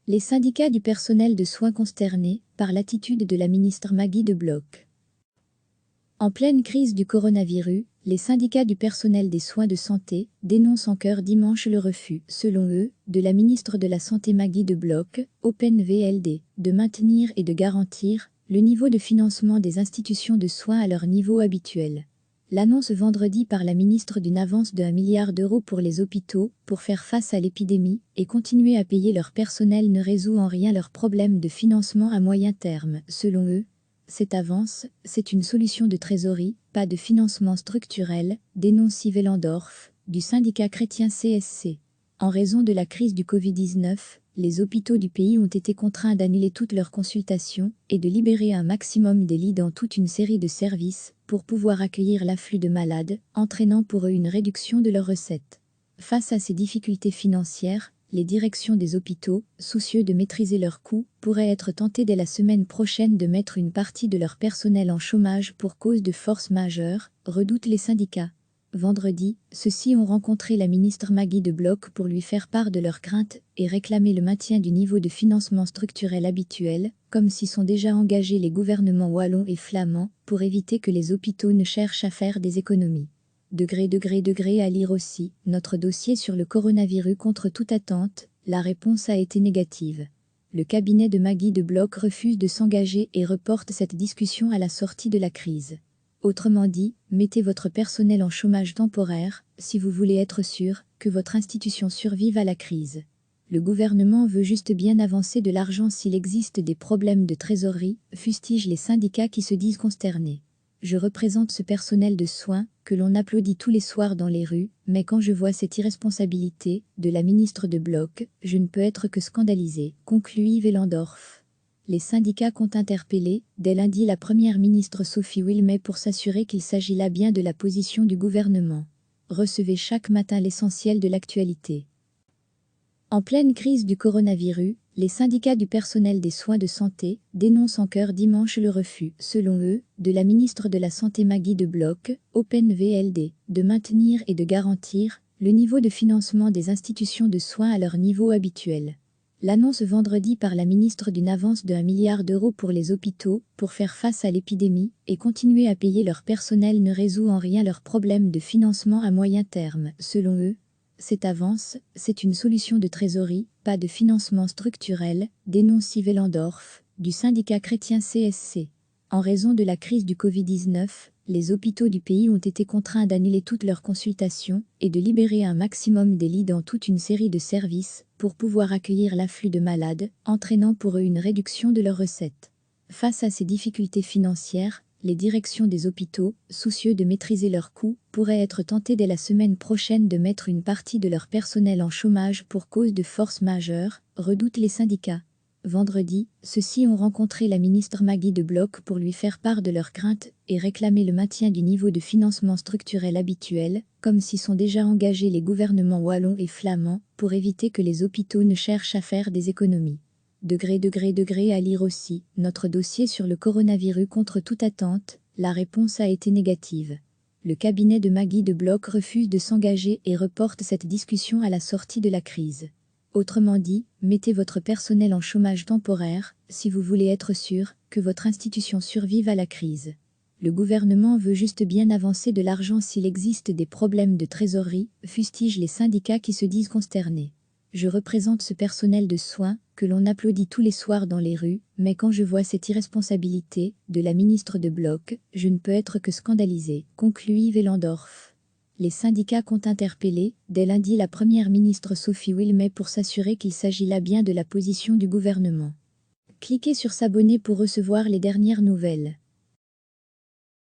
Les syndicats du personnel de soins consternés par l'attitude de la ministre Maggie de Bloch. En pleine crise du coronavirus, les syndicats du personnel des soins de santé dénoncent en chœur dimanche le refus, selon eux, de la ministre de la Santé Maggie de Bloch, OpenVLD, de maintenir et de garantir le niveau de financement des institutions de soins à leur niveau habituel. L'annonce vendredi par la ministre d'une avance de 1 milliard d'euros pour les hôpitaux pour faire face à l'épidémie et continuer à payer leur personnel ne résout en rien leurs problèmes de financement à moyen terme, selon eux. Cette avance, c'est une solution de trésorerie, pas de financement structurel, dénonce Yves Landorf, du syndicat chrétien CSC. En raison de la crise du Covid-19, les hôpitaux du pays ont été contraints d'annuler toutes leurs consultations et de libérer un maximum des lits dans toute une série de services pour pouvoir accueillir l'afflux de malades, entraînant pour eux une réduction de leurs recettes. Face à ces difficultés financières, les directions des hôpitaux, soucieux de maîtriser leurs coûts, pourraient être tentées dès la semaine prochaine de mettre une partie de leur personnel en chômage pour cause de force majeure, redoutent les syndicats. Vendredi, ceux-ci ont rencontré la ministre Maggie de Bloch pour lui faire part de leurs craintes et réclamer le maintien du niveau de financement structurel habituel, comme s'y sont déjà engagés les gouvernements wallons et flamands, pour éviter que les hôpitaux ne cherchent à faire des économies. Degré à lire aussi, notre dossier sur le coronavirus contre toute attente, la réponse a été négative. Le cabinet de Maggie de Bloch refuse de s'engager et reporte cette discussion à la sortie de la crise. Autrement dit, mettez votre personnel en chômage temporaire, si vous voulez être sûr que votre institution survive à la crise. Le gouvernement veut juste bien avancer de l'argent s'il existe des problèmes de trésorerie, fustigent les syndicats qui se disent consternés. Je représente ce personnel de soins que l'on applaudit tous les soirs dans les rues, mais quand je vois cette irresponsabilité de la ministre de Bloch, je ne peux être que scandalisé, conclut Yves Landorf. Les syndicats comptent interpeller, dès lundi, la première ministre Sophie Wilmès pour s'assurer qu'il s'agit là bien de la position du gouvernement. Recevez chaque matin l'essentiel de l'actualité. En pleine crise du coronavirus, les syndicats du personnel des soins de santé dénoncent en chœur dimanche le refus, selon eux, de la ministre de la Santé Maggie de Bloch, OpenVLD, de maintenir et de garantir le niveau de financement des institutions de soins à leur niveau habituel. L'annonce vendredi par la ministre d'une avance de 1 milliard d'euros pour les hôpitaux pour faire face à l'épidémie et continuer à payer leur personnel ne résout en rien leurs problèmes de financement à moyen terme, selon eux. Cette avance, c'est une solution de trésorerie, pas de financement structurel, dénonce Yves Landorf, du syndicat chrétien CSC. En raison de la crise du Covid-19, les hôpitaux du pays ont été contraints d'annuler toutes leurs consultations et de libérer un maximum des lits dans toute une série de services pour pouvoir accueillir l'afflux de malades, entraînant pour eux une réduction de leurs recettes. Face à ces difficultés financières, les directions des hôpitaux, soucieux de maîtriser leurs coûts, pourraient être tentées dès la semaine prochaine de mettre une partie de leur personnel en chômage pour cause de force majeure, redoutent les syndicats. Vendredi, ceux-ci ont rencontré la ministre Maggie de Bloch pour lui faire part de leurs craintes et réclamer le maintien du niveau de financement structurel habituel, comme s'y sont déjà engagés les gouvernements wallons et flamands, pour éviter que les hôpitaux ne cherchent à faire des économies. Degré à lire aussi, notre dossier sur le coronavirus contre toute attente, la réponse a été négative. Le cabinet de Maggie de Bloch refuse de s'engager et reporte cette discussion à la sortie de la crise. Autrement dit, mettez votre personnel en chômage temporaire, si vous voulez être sûr que votre institution survive à la crise. Le gouvernement veut juste bien avancer de l'argent s'il existe des problèmes de trésorerie, fustigent les syndicats qui se disent consternés. Je représente ce personnel de soins que l'on applaudit tous les soirs dans les rues, mais quand je vois cette irresponsabilité de la ministre de Bloch, je ne peux être que scandalisé, conclut Yves Landorf. Les syndicats comptent interpeller, dès lundi, la première ministre Sophie Wilmès pour s'assurer qu'il s'agit là bien de la position du gouvernement. Cliquez sur s'abonner pour recevoir les dernières nouvelles.